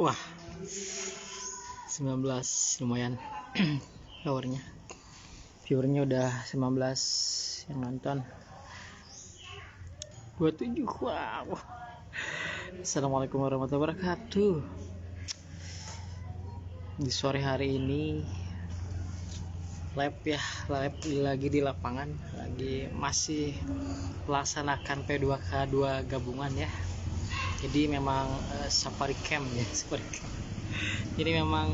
Wah, 19 lumayan viewernya udah 19 yang nonton 27. Wow. Assalamualaikum warahmatullahi wabarakatuh. Di sore hari ini live lagi di lapangan, lagi masih melaksanakan P2K2 gabungan ya. Jadi memang safari camp. Jadi memang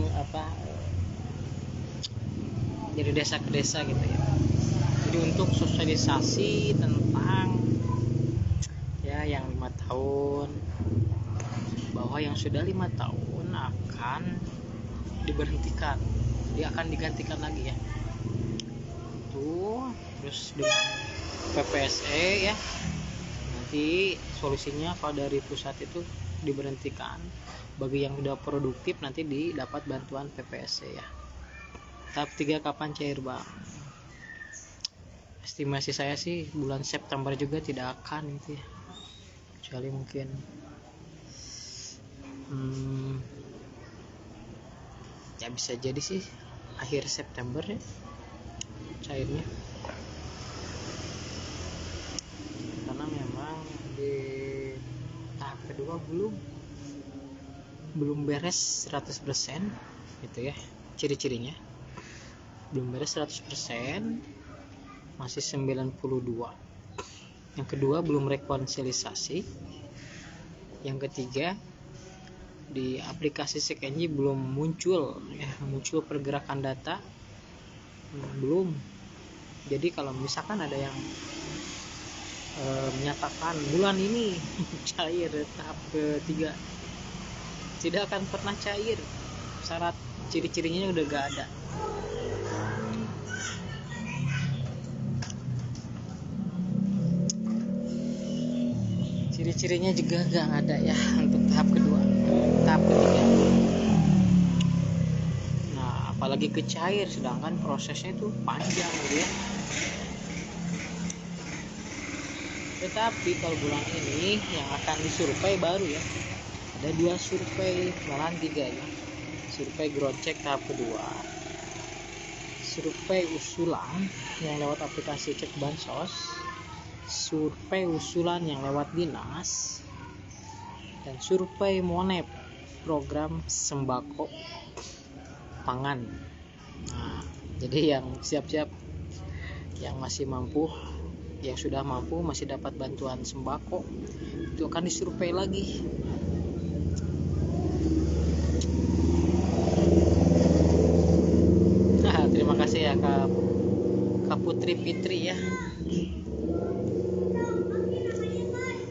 dari desa ke desa gitu ya. Jadi untuk sosialisasi tentang ya yang 5 tahun, bahwa yang sudah 5 tahun akan diberhentikan, dia akan digantikan lagi ya. Tuh, terus dengan PPSE ya. Nanti solusinya kalau dari pusat itu diberhentikan, bagi yang sudah produktif nanti didapat bantuan PPSE ya. Tahap 3 kapan cair bang? Estimasi saya sih bulan September juga tidak akan gitu ya, kecuali mungkin ya bisa jadi sih akhir September ya cairnya, karena memang di tahap kedua belum beres 100% gitu ya. Ciri-cirinya belum beres 100%, masih 92. Yang kedua belum rekonsiliasi. Yang ketiga di aplikasi CekNJ belum muncul pergerakan data, belum. Jadi kalau misalkan ada yang menyatakan bulan ini cair tahap ketiga, tidak akan pernah cair. Syarat ciri-cirinya udah gak ada. Ciri-cirinya juga gak ada ya untuk tahap kedua, tahap ketiga. Nah, apalagi ke cair, sedangkan prosesnya itu panjang gitu ya. Tetapi kalau bulan ini yang akan disurvei baru ya, ada 2 survei, malahan 3 ya. Survei ground check tahap kedua, survei usulan yang lewat aplikasi cek bansos, survei usulan yang lewat dinas, dan survei monep program sembako pangan. Nah, jadi yang siap-siap, yang masih mampu, yang sudah mampu masih dapat bantuan sembako, itu akan disurvei lagi. Nah, terima kasih ya Kak Putri Fitri ya.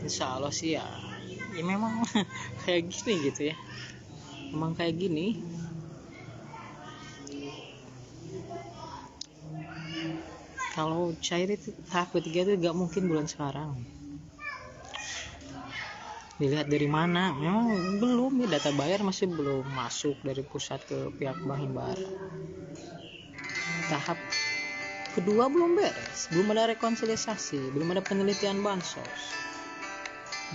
Insya Allah sih ya memang kayak gini gitu ya, memang kayak gini. Kalau cair itu tahap ketiga itu gak mungkin bulan sekarang. Dilihat dari mana, memang belum ya, data bayar masih belum masuk dari pusat ke pihak Bank Himbara. Tahap kedua belum beres, belum ada rekonsiliasi, belum ada penelitian bansos,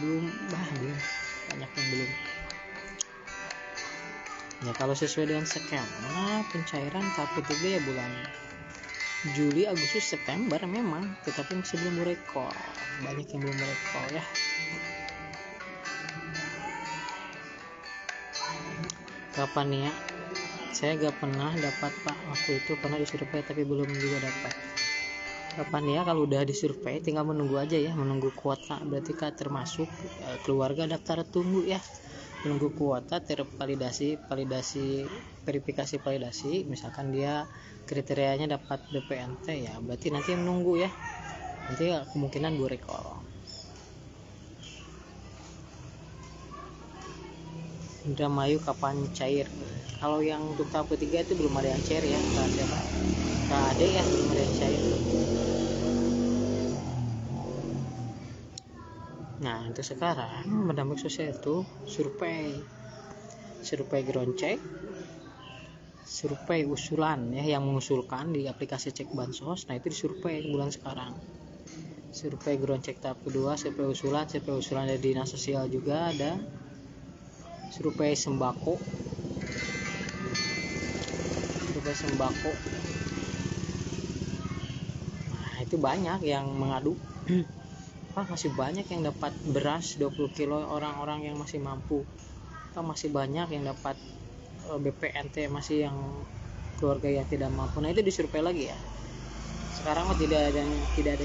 belum banyak yang belum ya. Kalau sesuai dengan skema pencairan tahap ketiga ya bulan Juli, Agustus, September memang, tetapi masih belum merekor, banyak yang belum merekor ya. Kapan ya? Saya gak pernah dapat Pak, waktu itu pernah disurvei tapi belum juga dapat. Kapan ya? Kalau udah disurvei tinggal menunggu aja ya, menunggu kuota, berarti Kak termasuk keluarga daftar tunggu ya. Menunggu kuota tervalidasi, verifikasi validasi, misalkan dia kriterianya dapat BPNT ya, berarti nanti menunggu ya, nanti kemungkinan 2 rekor. Indramayu kapan cair? Kalau yang untuk tahap ketiga itu belum ada yang cair ya, nggak ada ya, belum ada yang cair. Nah, untuk sekarang pendamping sosial itu survei ground check, survei usulan ya, yang mengusulkan di aplikasi cek bansos. Nah, itu disurvei bulan sekarang. Survei ground check tahap kedua, survei usulan dari dinas sosial juga ada. survei sembako. Nah itu banyak yang mengadu. Pak masih banyak yang dapat beras 20 kilo orang-orang yang masih mampu. Pak masih banyak yang dapat BPNT, masih yang keluarga yang tidak mampu. Nah itu disurvei lagi ya. Sekarang mah tidak ada yang tidak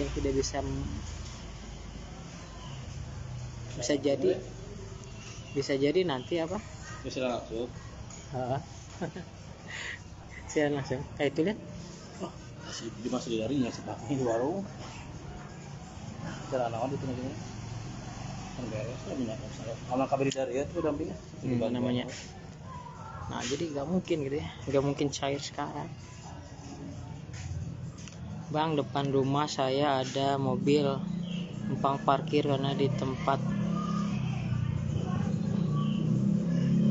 bisa jadi nanti apa? Bisa langsung. Saya langsung kayak itu lihat. Oh, masih darinya sebabnya di warung. Jalan awan itu namanya. Kan beres lah minyak masalah. Amal kabari dari ya tuh dampingnya. Namanya. Nah jadi nggak mungkin gitu ya, nggak mungkin cair sekarang. Bang, depan rumah saya ada mobil numpang parkir karena di tempat.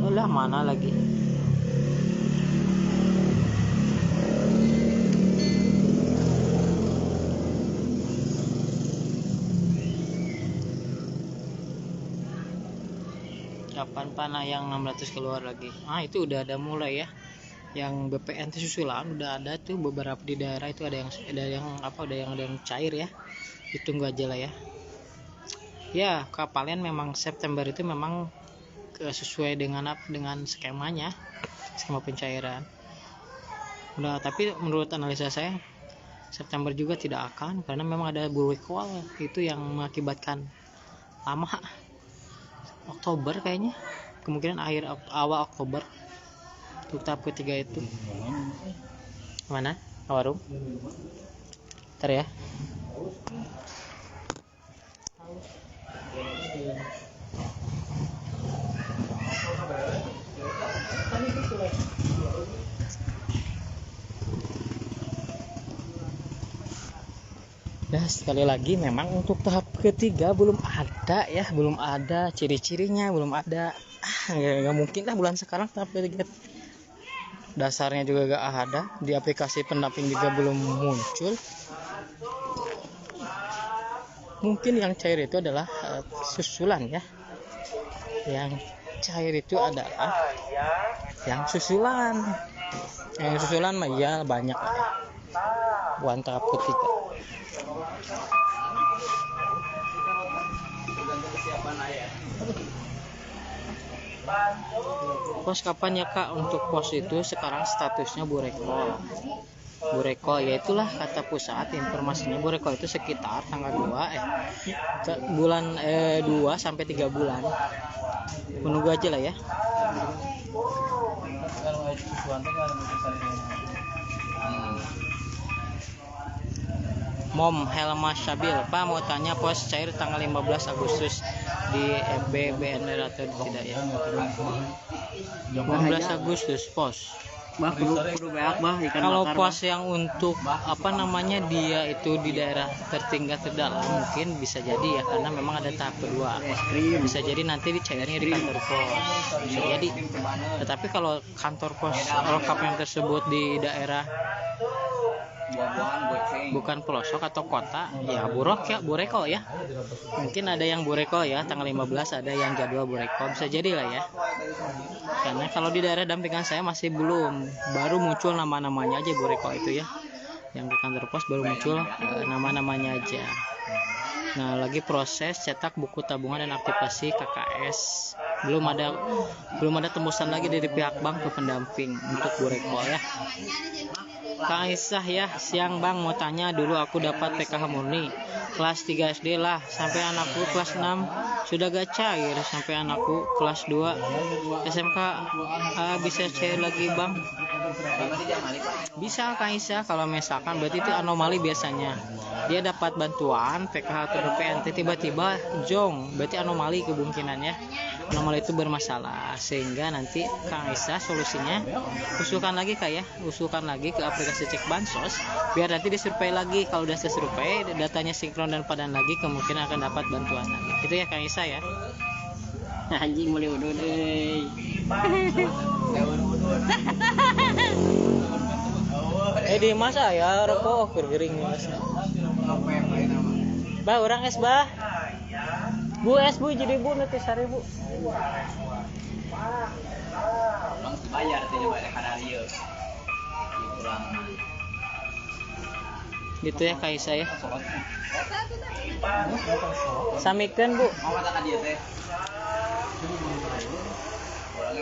Lah mana lagi? Kapan panah yang 600 keluar lagi? Ah itu udah ada mulai ya. Yang BPNT susulan udah ada tuh beberapa di daerah itu ada yang cair ya. Ditunggu aja lah ya. Ya kapalnya memang September itu memang sesuai dengan skemanya, skema pencairan. Udah, tapi menurut analisa saya September juga tidak akan karena memang ada bull recall itu yang mengakibatkan lama. Oktober kayaknya, kemungkinan awal Oktober untuk tahap ketiga itu. Mana? Warung? Ntar ya. Nah sekali lagi memang untuk tahap ketiga belum ada ciri-cirinya, belum ada. Nggak mungkin lah bulan sekarang tahap ketiga. Dasarnya juga nggak ada, di aplikasi pendamping juga belum muncul. Mungkin yang cair itu adalah susulan ya. Yang cair itu adalah yang susulan. Yang susulan mah ya banyak lah ya. Bukan tahap ketiga. Pos kapan ya Kak? Untuk pos itu sekarang statusnya burekol. Burekol ya itulah kata pusat informasinya. Burekol itu sekitar tanggal 2 bulan 2 sampai 3 bulan. Menunggu aja lah ya. Mom Helma Syabil, Pak mau tanya pos cair tanggal 15 Agustus di FB BNR atau tidak ya? 15 Agustus pos. Bah, kudu beak bah ikan Kalau bakar. pos yang untuk dia itu di daerah tertinggal terdalam mungkin bisa jadi ya, karena memang ada tahap kedua. Bisa jadi nanti dicairnya di kantor pos. Bisa jadi. Tetapi kalau kantor pos lengkap yang tersebut di daerah bukan pelosok atau kota ya burekol ya, mungkin ada yang burekol ya tanggal 15, ada yang jadwal burekol, bisa jadi lah ya. Karena kalau di daerah dampingan saya masih baru muncul nama-namanya aja burekol itu ya, yang di kantor pos baru muncul nama-namanya aja. Nah lagi proses cetak buku tabungan dan aktivasi KKS, belum ada tembusan lagi dari pihak bank ke pendamping untuk burekol ya. Kak Aisyah ya, siang Bang, mau tanya dulu aku dapat PKH murni kelas 3 SD lah, sampai anakku kelas 6 sudah gak cair, sampai anakku kelas 2 SMK bisa cair lagi Bang? Bisa Kak Aisyah, kalau misalkan berarti itu anomali biasanya. Dia dapat bantuan PKH atau BPNT tiba-tiba jong, berarti anomali kemungkinannya. Anomali itu bermasalah, sehingga nanti Kang Aisyah solusinya usulkan lagi ke aplikasi cek bansos, biar nanti disurvei lagi. Kalau udah disurvei datanya sinkron dan padan lagi, kemungkinan akan dapat bantuan lagi. Itu ya Kang Aisyah ya. Anjing mulai udun Di masa ya rokok gering Mas. Bah orang es bah. Bu es bu jadi bu nanti 1000. Ulang dibayar teh bayar kadario. Pulang. Gitu ya Kaisa ya. Sholat. Samikeun Bu. Mau kata ka dia teh.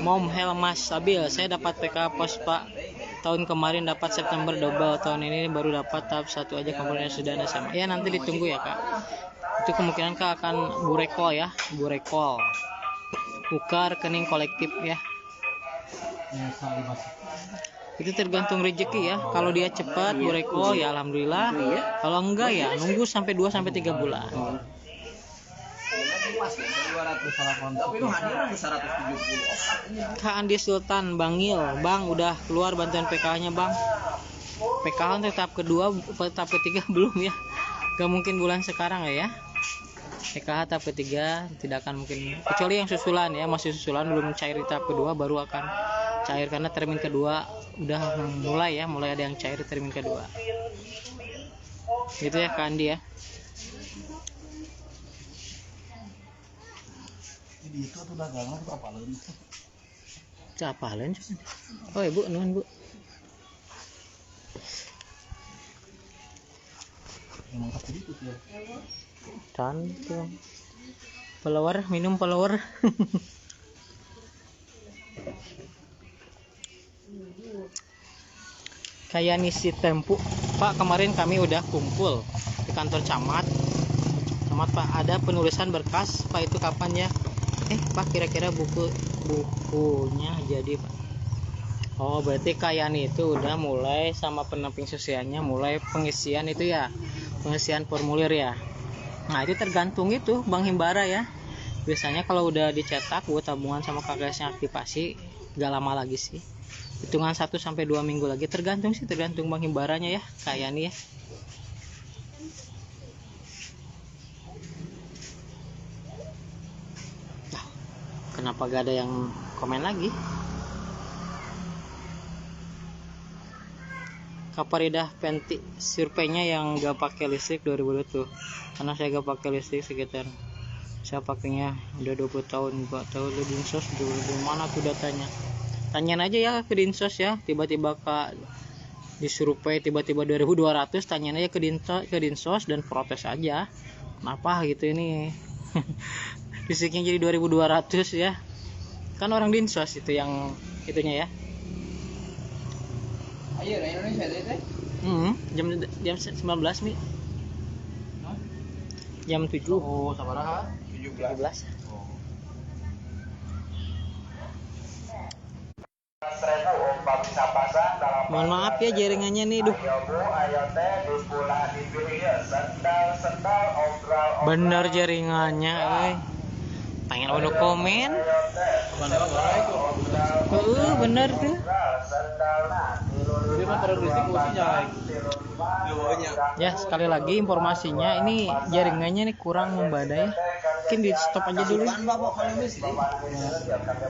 Mom Helmas stabil. Saya dapat PK pos Pak. Tahun kemarin dapat September double. Tahun ini baru dapat tahap 1 aja, kemudian sudah SMA. Ya nanti ditunggu ya Kak. Itu kemungkinan Kak akan burekol ya. Burekol. Buka rekening kolektif ya. Itu tergantung rezeki ya. Kalau dia cepat burekol ya alhamdulillah. Kalau enggak ya nunggu sampai 2 sampai 3 bulan. Tapi lu hadir 170. Kak Andi Sultan Bangil, Bang udah keluar bantuan PKH-nya Bang. PKH untuk tahap kedua, tahap ketiga belum ya. Gak mungkin bulan sekarang ya. PKH tahap ketiga tidak akan mungkin, kecuali yang susulan ya, masih susulan belum cair di tahap kedua, baru akan cair karena termin kedua udah mulai ya, mulai ada yang cair di termin kedua. Gitu ya Kak Andi ya. Jadi itu tuh dagangan itu apa lain? Capalen cuman. Oh ibu, nuhun Bu. Emang kecil itu ya. Cantik. Follower, minum follower. Kayak Nisi Tempu. Pak, kemarin kami udah kumpul di kantor camat. Camat Pak, ada penulisan berkas. Pak itu kapan ya? Pak kira-kira bukunya jadi Pak. Oh berarti kayak itu udah mulai sama pendamping sosialnya mulai pengisian itu ya, pengisian formulir ya. Nah itu tergantung itu Bank Himbara ya. Biasanya kalau udah dicetak buat tabungan sama KKS-nya aktivasi gak lama lagi sih, hitungan 1 sampai 2 minggu lagi, tergantung Bank Himbaranya ya kayak nih ya. Kenapa gak ada yang komen lagi? Kaparidah Penti surveinya yang gak pakai listrik 2020 tuh. Karena saya gak pakai listrik sekitar, saya pakainya udah 20 tahun, gak tahu di Dinsos dulu mana tuh datanya. Tanyain aja ya ke Dinsos ya, tiba-tiba Kak disurvei tiba-tiba 2200, tanyain aja ke Dinsos dan protes aja. Kenapa gitu ini? Listriknya jadi 2200 ya. Kan orang Dinsos itu yang itunya ya. Ayo dari Indonesia teh. Jam 19 Mi. Jam 7. Oh, sabaraha? 17. Oh. Mohon maaf ya jaringannya nih, duh. Bener jaringannya, pengen udah komen. Bener tuh. Ya sekali lagi informasinya ini jaringannya nih kurang membadai. Mungkin di stop aja dulu.